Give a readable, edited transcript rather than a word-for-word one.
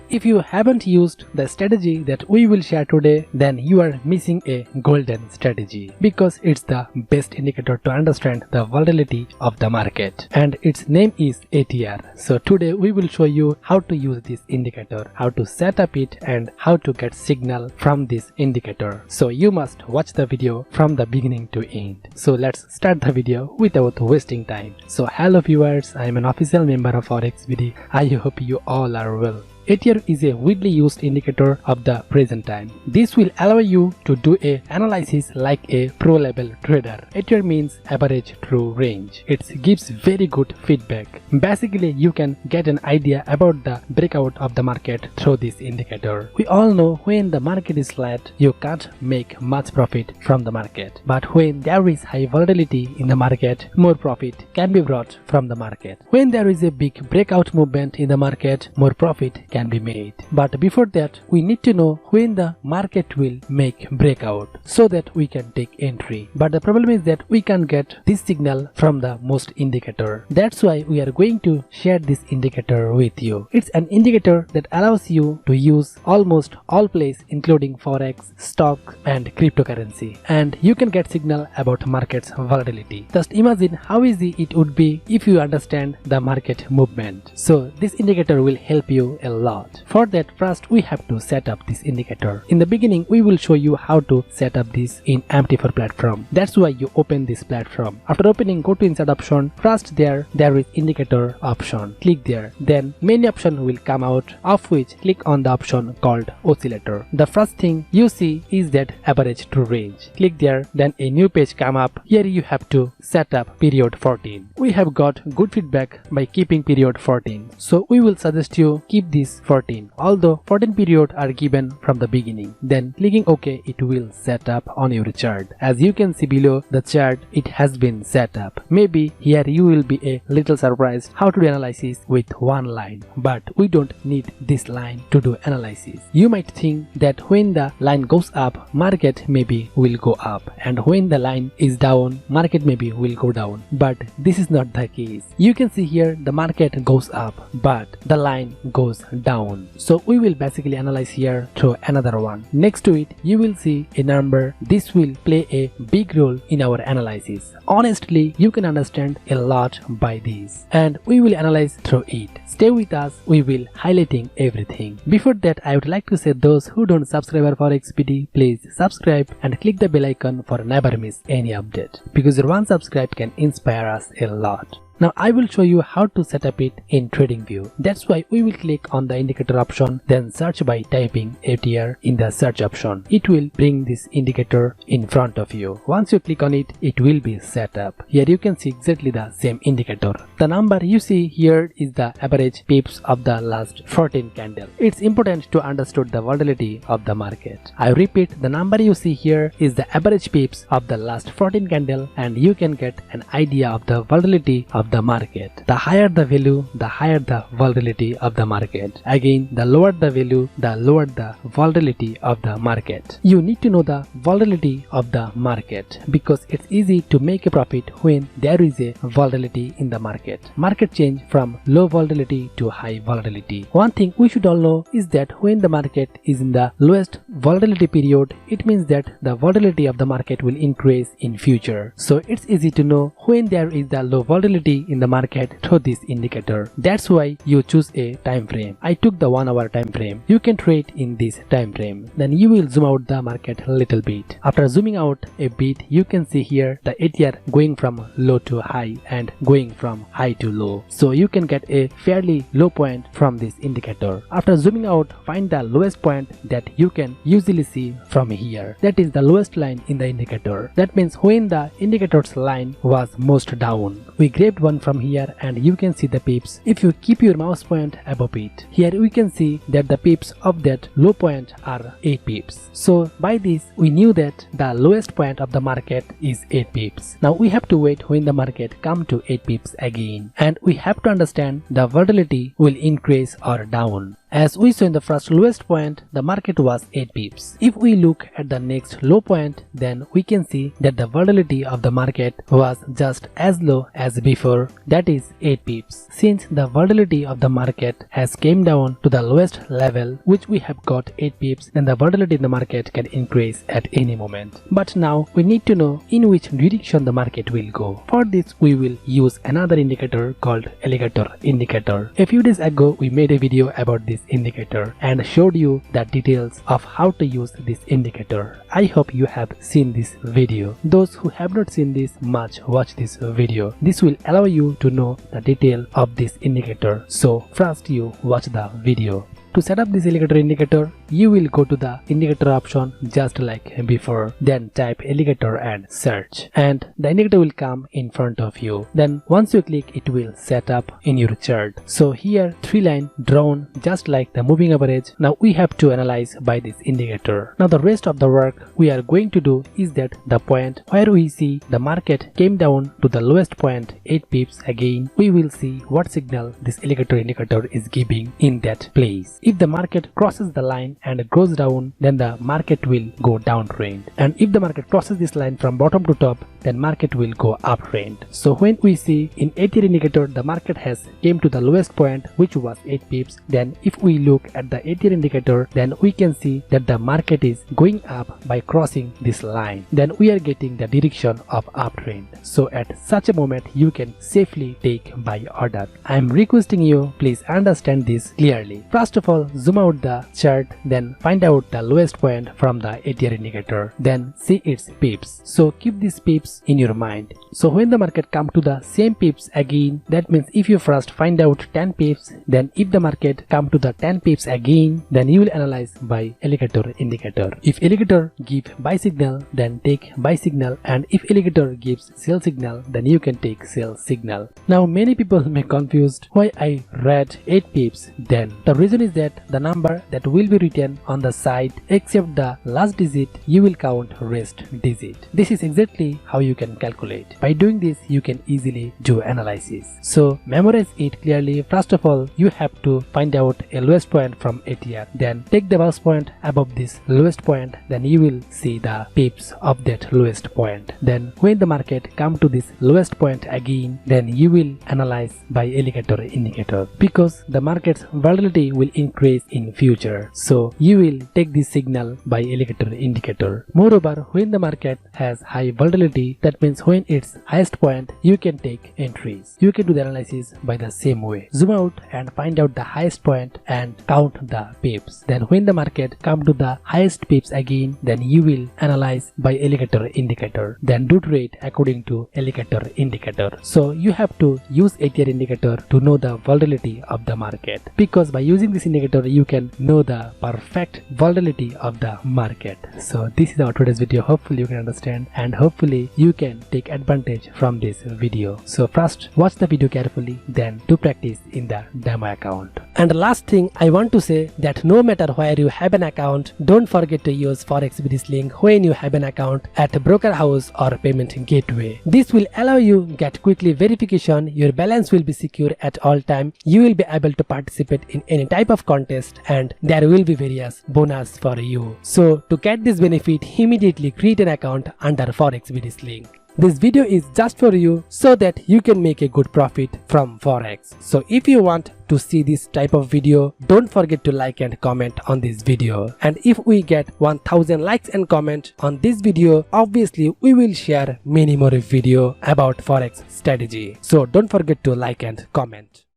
If you haven't used the strategy that we will share today, then you are missing a golden strategy, because it's the best indicator to understand the volatility of the market, and its name is ATR. So today we will show you how to use this indicator, how to set up it, and how to get signal from this indicator. So you must watch the video from the beginning to end. So let's start the video without wasting time. So hello viewers, I am an official member of FOREX BD. I hope you all are well. ATR is a widely used indicator of the present time. This will allow you to do a analysis like a pro level trader. ATR means average true range. It gives very good feedback. Basically, you can get an idea about the breakout of the market through this indicator. We all know when the market is flat, you can't make much profit from the market. But when there is high volatility in the market, more profit can be brought from the market. When there is a big breakout movement in the market, more profit can be made. But before that, we need to know when the market will make breakout so that we can take entry. But the problem is that we can't get this signal from the most indicator. That's why we are going to share this indicator with you. It's an indicator that allows you to use almost all places including forex, stock and cryptocurrency, and you can get signal about market's volatility. Just imagine how easy it would be if you understand the market movement. So this indicator will help you a lot. For that, first we have to set up this indicator. In the beginning, we will show you how to set up this in MT4 platform. That's why you open this platform. After opening, go to inside option. First there is indicator option. Click there. Then many option will come out, of which click on the option called oscillator. The first thing you see is that average true range. Click there. Then a new page come up. Here you have to set up period 14. We have got good feedback by keeping period 14. So we will suggest you keep this 14, although 14 period are given from the beginning. Then clicking OK, it will set up on your chart. As you can see below the chart, it has been set up. Maybe here you will be a little surprised how to do analysis with one line, but we don't need this line to do analysis. You might think that when the line goes up, market maybe will go up, and when the line is down, market maybe will go down. But this is not the case. You can see here the market goes up, but the line goes down. So we will basically analyze here through another one. Next to it, you will see a number. This will play a big role in our analysis. Honestly, you can understand a lot by this, and we will analyze through it. Stay with us, we will highlighting everything. Before that, I would like to say those who don't subscribe our FOREX BD, please subscribe and click the bell icon for never miss any update, because your one subscribe can inspire us a lot. Now I will show you how to set up it in TradingView. That's why we will click on the indicator option, then search by typing ATR in the search option. It will bring this indicator in front of you. Once you click on it, it will be set up. Here you can see exactly the same indicator. The number you see here is the average pips of the last 14 candle. It's important to understand the volatility of the market. I repeat, the number you see here is the average pips of the last 14 candle, and you can get an idea of the volatility of the market. The higher the value, the higher the volatility of the market. Again, the lower the value, the lower the volatility of the market. You need to know the volatility of the market, because it's easy to make a profit when there is a volatility in the market. Market change from low volatility to high volatility. One thing we should all know is that when the market is in the lowest volatility period, it means that the volatility of the market will increase in future. So it's easy to know when there is the low volatility in the market through this indicator. That's why you choose a time frame. I took the 1 hour time frame. You can trade in this time frame. Then you will zoom out the market a little bit. After zooming out a bit, you can see here the ATR going from low to high and going from high to low. So you can get a fairly low point from this indicator. After zooming out, find the lowest point that you can usually see from here. That is the lowest line in the indicator. That means when the indicator's line was most down. We grabbed one from here and you can see the pips. If you keep your mouse point above it, here we can see that the pips of that low point are 8 pips. So by this we knew that the lowest point of the market is 8 pips. Now we have to wait when the market come to 8 pips again, and we have to understand the volatility will increase or down. As we saw in the first lowest point, the market was 8 pips. If we look at the next low point, then we can see that the volatility of the market was just as low as before, that is 8 pips. Since the volatility of the market has came down to the lowest level, which we have got 8 pips, then the volatility in the market can increase at any moment. But now we need to know in which direction the market will go. For this we will use another indicator called alligator indicator. A few days ago we made a video about this indicator and showed you the details of how to use this indicator. I hope you have seen this video. Those who have not seen this much, watch this video. This will allow you to know the detail of this indicator. So first you watch the video. To set up this alligator indicator, you will go to the indicator option just like before, then type alligator and search, and the indicator will come in front of you. Then once you click, it will set up in your chart. So here 3 lines drawn just like the moving average. Now we have to analyze by this indicator. Now the rest of the work we are going to do is that the point where we see the market came down to the lowest point 8 pips, again we will see what signal this alligator indicator is giving in that place. If the market crosses the line and goes down, then the market will go downtrend, and if the market crosses this line from bottom to top, then market will go uptrend. So when we see in ATR indicator the market has came to the lowest point, which was 8 pips, then if we look at the ATR indicator, then we can see that the market is going up by crossing this line. Then we are getting the direction of uptrend. So at such a moment you can safely take buy order. I am requesting you, please understand this clearly. First of all, zoom out the chart, then find out the lowest point from the ATR indicator, then see its pips. So keep these pips in your mind. So when the market come to the same pips again, that means if you first find out 10 pips, then if the market come to the 10 pips again, then you will analyze by alligator indicator. If alligator give buy signal, then take buy signal, and if alligator gives sell signal, then you can take sell signal. Now many people may confused why I read 8 pips. Then the reason is that the number that will be written on the side, except the last digit, you will count rest digit. This is exactly how you can calculate. By doing this, you can easily do analysis. So memorize it clearly. First of all, you have to find out a lowest point from ATR. Then take the lowest point above this lowest point. Then you will see the pips of that lowest point. Then when the market come to this lowest point again, then you will analyze by alligator indicator, because the market's volatility will increase in future. So you will take this signal by alligator indicator. Moreover, when the market has high volatility, that means when its highest point, you can take entries. You can do the analysis by the same way. Zoom out and find out the highest point and count the pips. Then when the market come to the highest pips again, then you will analyze by alligator indicator. Then do trade according to alligator indicator. So you have to use ATR indicator to know the volatility of the market, because by using this indicator you can know the perfect volatility of the market. So this is our today's video. Hopefully you can understand, and hopefully you can take advantage from this video. So first watch the video carefully, then do practice in the demo account. And the last thing I want to say that no matter where you have an account, don't forget to use FOREX BD's link when you have an account at a broker house or payment gateway. This will allow you get quickly verification, your balance will be secure at all time, you will be able to participate in any type of contest, and there will be various bonus for you. So to get this benefit, immediately create an account under FOREX BD's link. This video is just for you so that you can make a good profit from Forex. So if you want to see this type of video, don't forget to like and comment on this video. And if we get 1000 likes and comment on this video, obviously we will share many more video about Forex strategy. So don't forget to like and comment.